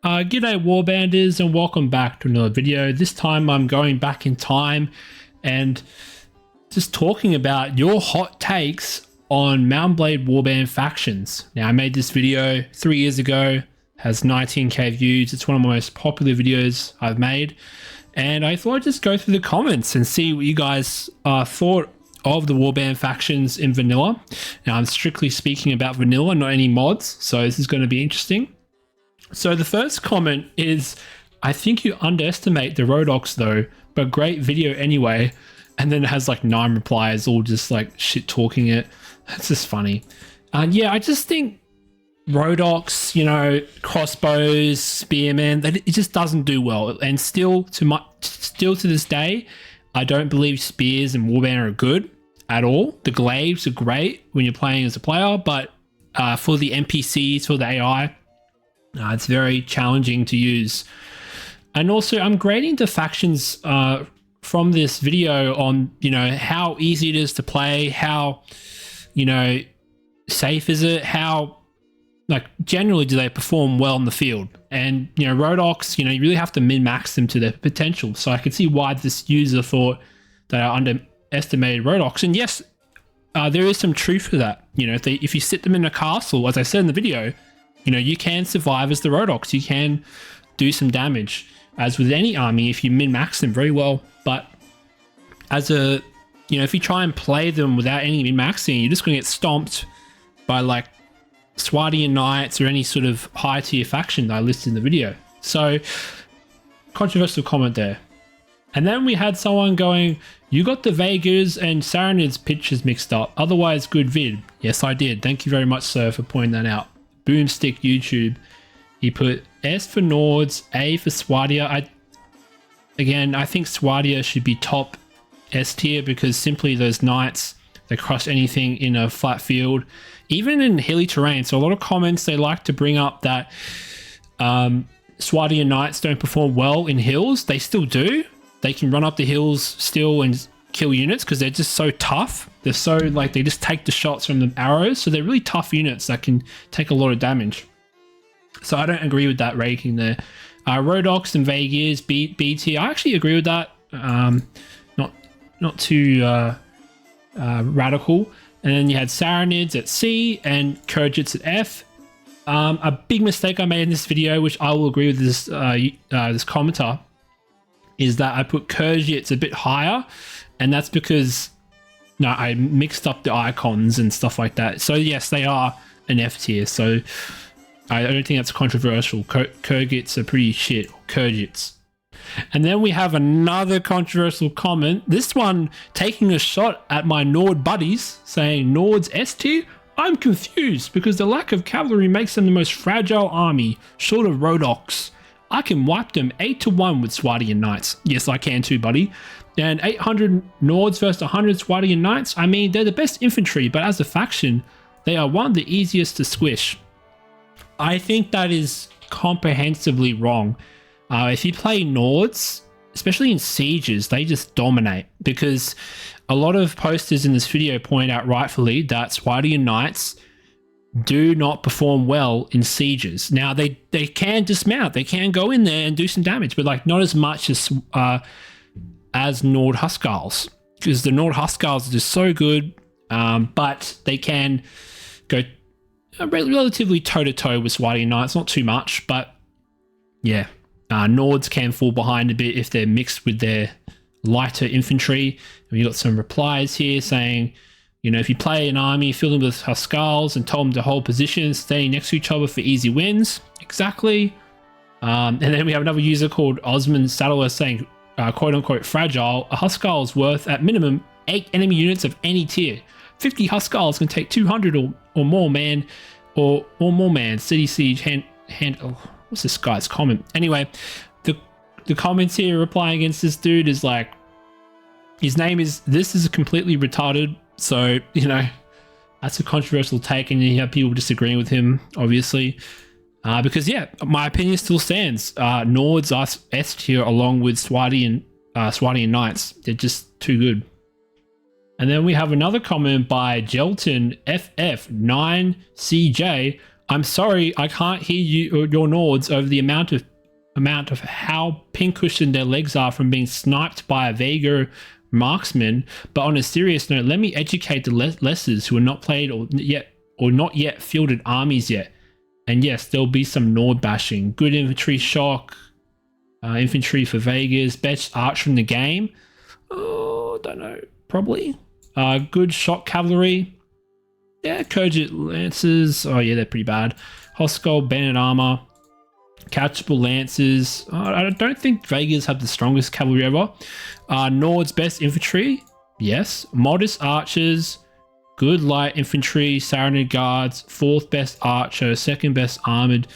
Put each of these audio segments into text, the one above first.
G'day Warbanders and welcome back to another video. This time I'm going back in time and just talking about your hot takes on Mount and Blade Warband factions. Now I made this video 3 years ago, has 19k views. It's one of my most popular videos I've made. And I thought I'd just go through the comments and see what you guys thought of the Warband factions in vanilla. Now I'm strictly speaking about vanilla, not any mods. So this is going to be interesting. So the first comment is, I think you underestimate the Rhodoks though, but great video anyway. And then it has like 9 replies, all just like shit talking it. It's just funny. Yeah, I just think Rhodoks, you know, crossbows, spearmen, it just doesn't do well. And still to this day, I don't believe spears and warband are good at all. The glaives are great when you're playing as a player, but for the NPCs, for the AI, it's very challenging to use. And also I'm grading the factions from this video on, you know, how easy it is to play, how, you know, safe is it, how like generally do they perform well in the field. And, you know, Rhodoks, you know, you really have to min-max them to their potential. So I can see why this user thought that I underestimated Rhodoks. And yes, there is some truth to that. You know, if you sit them in a castle, as I said in the video, you know, you can survive as the Rhodoks. You can do some damage, as with any army, if you min-max them very well. But as a, you know, if you try and play them without any min-maxing, you're just going to get stomped by like Swadia Knights or any sort of high tier faction that I listed in the video. So controversial comment there. And then we had someone going, you got the Vegas and Saranids pictures mixed up. Otherwise good vid. Yes, I did. Thank you very much, sir, for pointing that out. Boomstick YouTube. He put S for Nords, A for Swadia. I think Swadia should be top S tier because simply those knights, they crush anything in a flat field, even in hilly terrain. So a lot of comments, they like to bring up that Swadia knights don't perform well in hills. They still do. They can run up the hills still and kill units because they're just so tough. They're so like, they just take the shots from the arrows. So they're really tough units that can take a lot of damage. So I don't agree with that ranking there. Rhodoks and Vegas, BT, I actually agree with that. Not too radical. And then you had Saranids at C and Kurgits at F. A big mistake I made in this video, which I will agree with this this commenter, is that I put Kurgits a bit higher, and that's because I mixed up the icons and stuff like that. So yes, they are an F tier. So I don't think that's controversial. Kurgits are pretty shit. Kurgits. And then we have another controversial comment. This one taking a shot at my Nord buddies, saying Nord's S tier? I'm confused because the lack of cavalry makes them the most fragile army, short of Rhodoks. I can wipe them 8-1 with Swadia Knights. Yes, I can too, buddy. And 800 Nords versus 100 Swadia Knights. I mean, they're the best infantry, but as a faction, they are one of the easiest to squish. I think that is comprehensively wrong. If you play Nords, especially in sieges, they just dominate because a lot of posters in this video point out rightfully that Swadia Knights do not perform well in sieges. Now they can dismount, they can go in there and do some damage, but like not as much as Nord Huskarls, because the Nord Huskarls are just so good, but they can go relatively toe-to-toe with Swadia Knights, not too much, but yeah. Nords can fall behind a bit if they're mixed with their lighter infantry. And we got some replies here saying, you know, if you play an army, fill them with Huskarls and tell them to hold positions, standing next to each other for easy wins. Exactly. And then we have another user called Osman Saddler saying, quote unquote, fragile. A Huskarl is worth at minimum 8 enemy units of any tier. 50 Huskarls can take 200 or more man, or more man. City siege what's this guy's comment? Anyway, the comments here replying against this dude is like, his name is, this is completely retarded. So, you know, that's a controversial take, and you have people disagreeing with him, obviously. Because yeah, my opinion still stands. Nords are S tier along with Swadian Knights. They're just too good. And then we have another comment by Gelton FF9CJ. I'm sorry, I can't hear you or your Nords over the amount of how pincushioned their legs are from being sniped by a Vega marksman. But on a serious note, let me educate the lessers who are not played or not yet fielded armies yet. And yes, there'll be some Nord bashing. Good infantry shock, infantry for Vegas, best archer in the game. Oh, don't know, probably. Good shock cavalry. Yeah, Kojit Lancers. Oh yeah, they're pretty bad. Hostile Bandit Armor. Catchable Lancers. I don't think Vegas have the strongest cavalry ever. Nord's best infantry. Yes. Modest archers. Good light infantry. Saranid guards. 4th best archer. 2nd best armored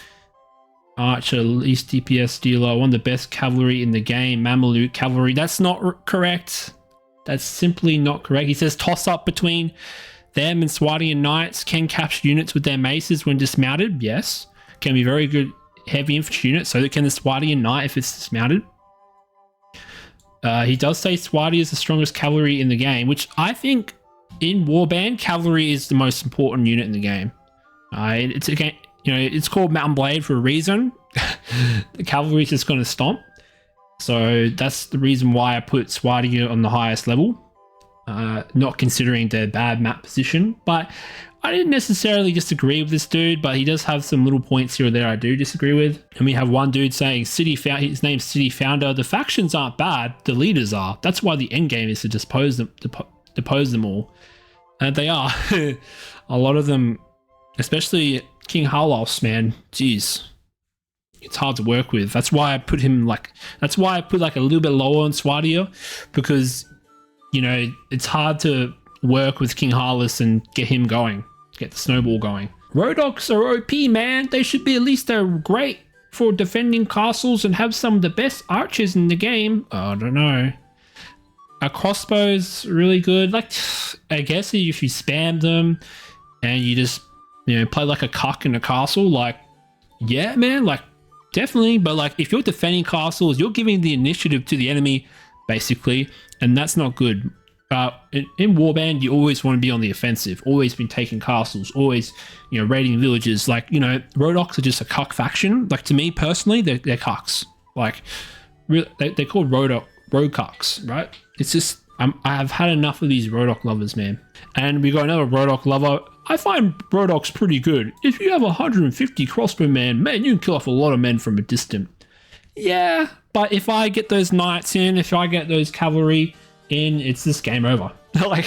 archer. Least DPS dealer. One of the best cavalry in the game. Mameluke cavalry. That's not correct. That's simply not correct. He says toss up between them and Swadian knights. Can capture units with their maces when dismounted. Yes. Can be very good heavy infantry unit, so can the Swadian knight if it's dismounted. He does say Swadia is the strongest cavalry in the game, which I think in Warband, cavalry is the most important unit in the game. It's again, it's called Mountain Blade for a reason. The cavalry is just going to stomp, so that's the reason why I put Swadia on the highest level. Not considering their bad map position, but I didn't necessarily disagree with this dude, but he does have some little points here or there I do disagree with. And we have one dude saying his name's City Founder. The factions aren't bad, the leaders are. That's why the end game is to depose them all. And they are. A lot of them, especially King Harlos, man, jeez. It's hard to work with. That's why I put him a little bit lower on Swadia, because it's hard to work with King Harless and get him going, get the snowball going. Rhodoks are OP, man. They should be, at least they're great for defending castles and have some of the best archers in the game. I don't know. A crossbow's really good. Like, I guess if you spam them and you just, play like a cuck in a castle, like, yeah, man, like, definitely. But like, if you're defending castles, you're giving the initiative to the enemy, basically, and that's not good. In Warband, you always want to be on the offensive, always been taking castles, always, raiding villages. Like, Rhodoks are just a cuck faction. Like, to me personally, they're cucks. Like, they're called Rhodoks, right? It's just, I've had enough of these Rhodok lovers, man. And we got another Rhodok lover. I find Rhodoks pretty good. If you have 150 crossbow man, you can kill off a lot of men from a distance. Yeah, but if I get those knights in, if I get those cavalry in, it's this game over. Like,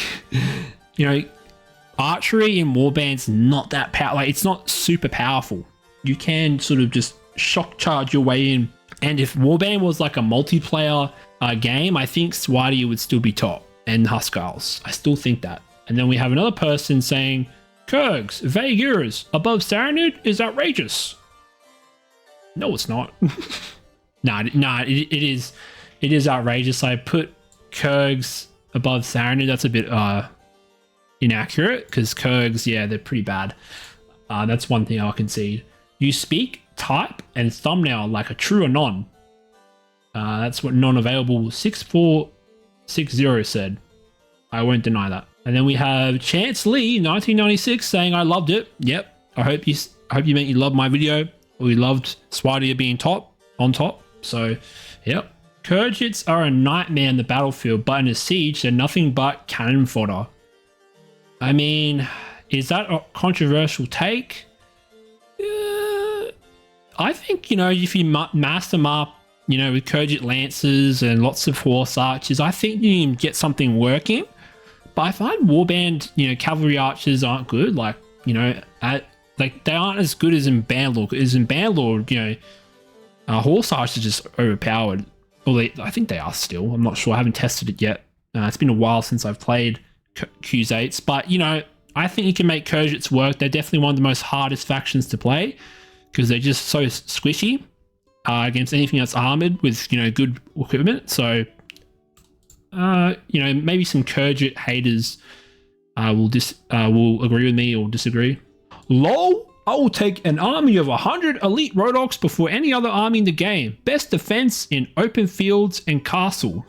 archery in Warband's not that powerful. Like, it's not super powerful. You can sort of just shock charge your way in. And if Warband was like a multiplayer game, I think Swadia would still be top, and Huskars. I still think that. And then we have another person saying, Kurgs, Vaegirs above Saranud is outrageous. No, it's not. It is outrageous. I put Kurgs above Saranud. That's a bit inaccurate, because Kurgs, yeah, they're pretty bad. That's one thing I'll concede. You speak, type, and thumbnail like a true anon. That's what non-available 6460 said. I won't deny that. And then we have Chance Lee 1996 saying, I loved it. Yep. I hope you meant you loved my video, or you loved Swadia being on top. So, yep. Kurgits are a nightmare in the battlefield, but in a siege, they're nothing but cannon fodder. I mean, is that a controversial take? I think, if you mass them up, with Kurgit Lancers and lots of horse archers, I think you can get something working. But I find Warband, cavalry archers aren't good. Like, they aren't as good as in Bandlord. As in Bandlord, horse archers are just overpowered. Well, I think they are still. I'm not sure. I haven't tested it yet. It's been a while since I've played Q8s. But, I think you can make Kurgits work. They're definitely one of the most hardest factions to play, because they're just so squishy against anything that's armored with, good equipment. So, maybe some Kurgit haters will agree with me or disagree. LOL, I will take an army of 100 elite Rhodoks before any other army in the game. Best defense in open fields and castle.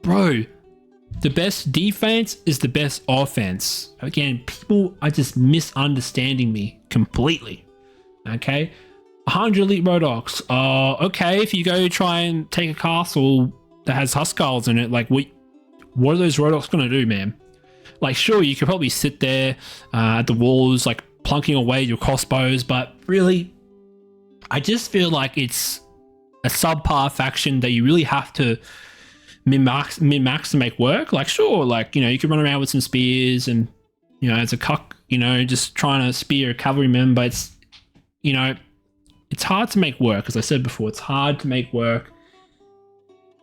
Bro, The best defense is the best offense. Again, people are just misunderstanding me completely. Okay, 100 elite Rhodoks. Okay, if you go try and take a castle that has Huskarls in it, like what are those Rhodoks gonna do, man? Like, sure, you could probably sit there at the walls, like plunking away your crossbows, but really, I just feel like it's a subpar faction that you really have to min-max to make work. Like, sure, like, you know, you could run around with some spears and, you know, as a cuck, you know, just trying to spear a cavalryman, but it's, you know, it's hard to make work. As I said before, it's hard to make work,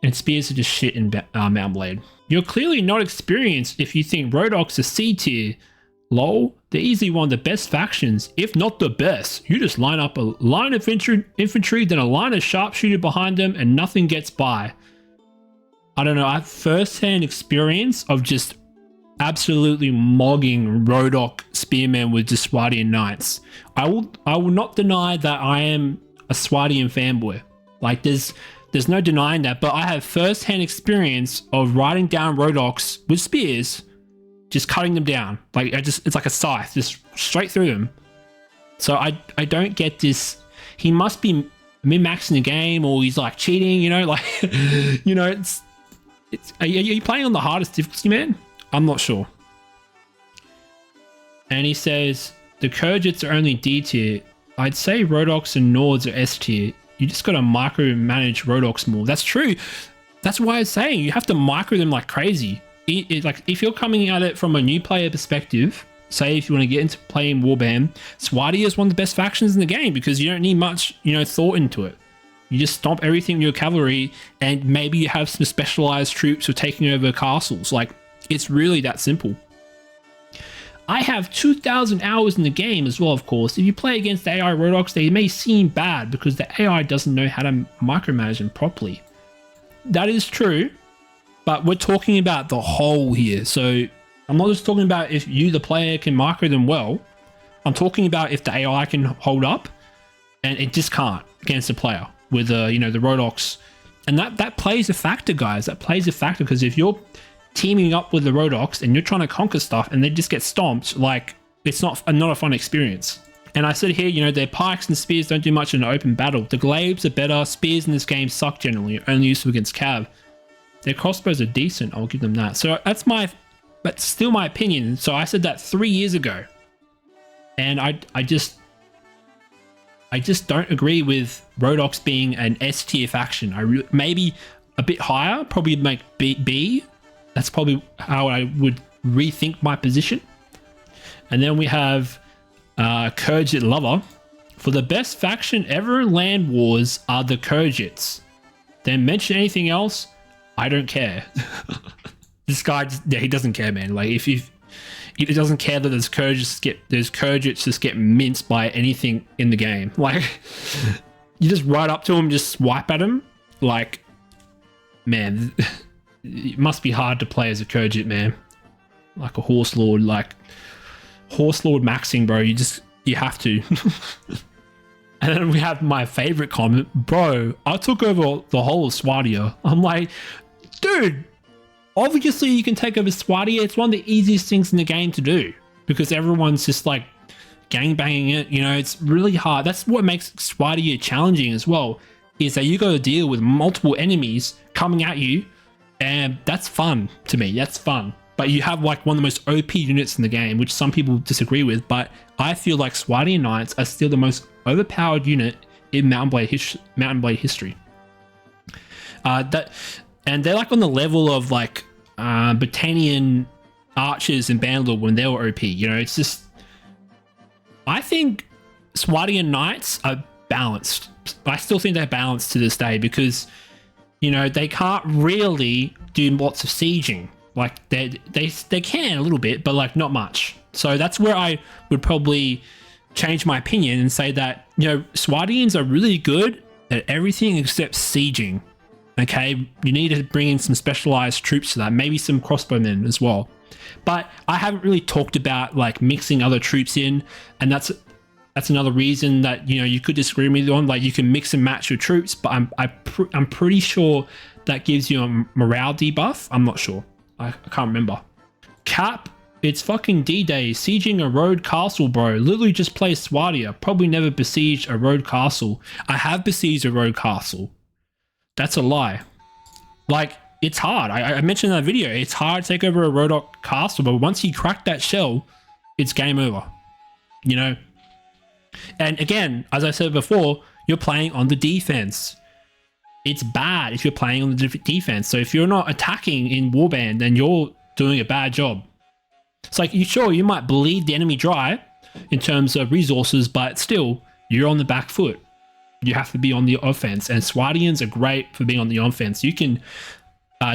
and spears are just shit in Mount Blade. You're clearly not experienced if you think Rhodoks are C tier. Lol, they're easily one of the best factions, if not the best. You just line up a line of infantry, then a line of sharpshooter behind them, and nothing gets by. I don't know, I have first-hand experience of just absolutely mogging Rhodok spearmen with just Swadian knights. I will not deny that I am a Swadian fanboy. Like, there's no denying that, but I have first-hand experience of riding down Rhodoks with spears, just cutting them down. Like, it's like a scythe, just straight through them. So I don't get this. He must be min-maxing the game, or he's like cheating, you know, like, you know, are you playing on the hardest difficulty, man? I'm not sure. And he says, the Kurgits are only D tier. I'd say Rhodoks and Nords are S tier. You just got to micromanage Rhodoks more. That's true. That's why I'm saying you have to micro them like crazy. Like, if you're coming at it from a new player perspective, say if you want to get into playing Warband, Swadia is one of the best factions in the game because you don't need much, you know, thought into it. You just stomp everything with your cavalry, and maybe you have some specialized troops for taking over castles. Like, it's really that simple. I have 2,000 hours in the game as well, of course. If you play against the AI Rhodoks, they may seem bad because the AI doesn't know how to micromanage them properly. That is true, but we're talking about the whole here. So I'm not just talking about if you, the player, can micro them well. I'm talking about if the AI can hold up, and it just can't against the player with you know, the Rhodoks. And that plays a factor, guys. That plays a factor, because if you're teaming up with the Rhodoks and you're trying to conquer stuff and they just get stomped, like, it's not a fun experience. And I said here, you know, their pikes and spears don't do much in an open battle. The glaives are better. Spears in this game suck generally, only useful against cav. Their crossbows are decent, I'll give them that. So but still my opinion. So I said that 3 years ago, and I just don't agree with Rhodoks being an S tier faction. Maybe a bit higher, probably make B. That's probably how I would rethink my position. And then we have Kurgit Lover. For the best faction ever in Land Wars are the Kurgits. Then mention anything else, I don't care. This guy, he doesn't care, man. Like, if he doesn't care that those Kurgits just get minced by anything in the game. Like, you just ride up to him, just swipe at him. Like, man, it must be hard to play as a Kurgit, man. Like a Horse Lord, like Horse Lord maxing, bro. You have to. And then we have my favorite comment, bro. I took over the whole of Swadia. I'm like, dude, obviously you can take over Swadia. It's one of the easiest things in the game to do because everyone's just like gangbanging it. You know, it's really hard. That's what makes Swadia challenging as well, is that you got to deal with multiple enemies coming at you, and that's fun to me. That's fun. But you have like one of the most OP units in the game, which some people disagree with, but I feel like Swadian Knights are still the most overpowered unit in Mountain Blade history. And they're like on the level of like Britannian archers and Bandlord when they were OP. You know, it's just, I think Swadian Knights are balanced. I still think they're balanced to this day because, you know, they can't really do lots of sieging. Like they can a little bit, but like not much. So that's where I would probably change my opinion and say that, you know, Swadians are really good at everything except sieging. Okay, you need to bring in some specialized troops to that, maybe some crossbowmen as well. But I haven't really talked about like mixing other troops in, and that's another reason that, you know, you could disagree with me on. Like, you can mix and match your troops, but I'm pretty sure that gives you a morale debuff. I'm not sure. I can't remember. Cap, it's fucking D-Day, sieging a road castle, bro. Literally just play Swadia. Probably never besieged a road castle. I have besieged a road castle. That's a lie. Like, it's hard. I mentioned in that video, it's hard to take over a Rhodoks castle, but once you crack that shell, it's game over. You know? And again, as I said before, you're playing on the defense. It's bad if you're playing on the defense. So if you're not attacking in Warband, then you're doing a bad job. It's like, you might bleed the enemy dry in terms of resources, but still, you're on the back foot. You have to be on the offense, and Swadians are great for being on the offense. You can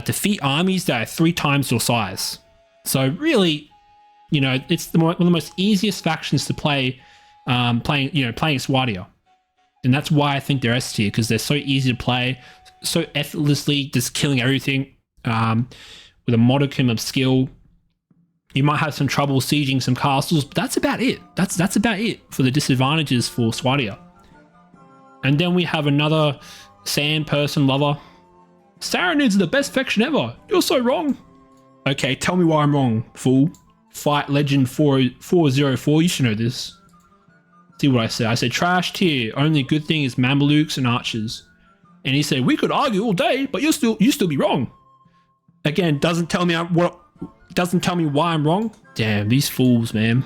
defeat armies that are 3 times your size. So really, you know, it's one of the most easiest factions to play, playing Swadia. And that's why I think they're S tier, because they're so easy to play, so effortlessly, just killing everything with a modicum of skill. You might have some trouble sieging some castles, but that's about it. That's about it for the disadvantages for Swadia. And then we have another sand person lover. Saranids are the best faction ever. You're so wrong. Okay, tell me why I'm wrong, fool. Fight Legend 404. You should know this. See what I said. I said trash tier. Only good thing is Mamelukes and archers. And he said we could argue all day, but you still be wrong. Again, doesn't tell me why I'm wrong. Damn, these fools, man.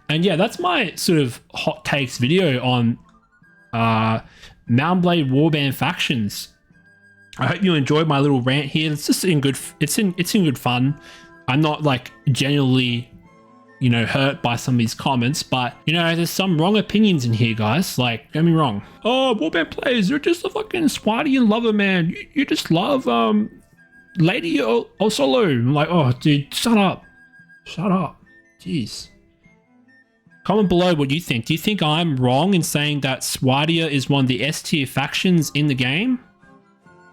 And yeah, that's my sort of hot takes video on Mount Blade Warband factions. I hope you enjoyed my little rant here. It's just in good fun. I'm not like genuinely, you know, hurt by some of these comments, but you know, there's some wrong opinions in here, guys. Like, don't get me wrong. Oh, Warband players, you're just a fucking Swadian lover, man. You just love Lady Osolo. I'm like, oh, dude, shut up. Shut up. Jeez. Comment below what you think. Do you think I'm wrong in saying that Swadia is one of the S tier factions in the game?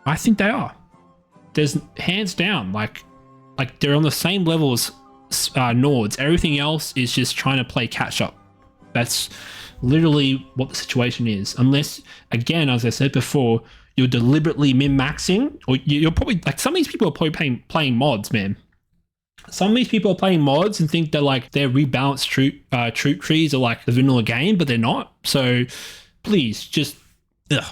I think they are. There's hands down, like they're on the same level as Nords. Everything else is just trying to play catch up. That's literally what the situation is. Unless, again, as I said before, you're deliberately min-maxing, or you're probably like, some of these people are probably playing mods, man. Some of these people are playing mods and think that like their rebalanced troop trees are like the vanilla game, but they're not. So please just, ugh.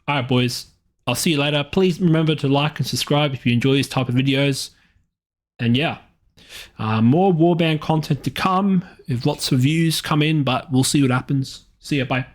All right, boys. I'll see you later. Please remember to like and subscribe if you enjoy these type of videos. And yeah, more Warband content to come if lots of views come in, but we'll see what happens. See ya, bye.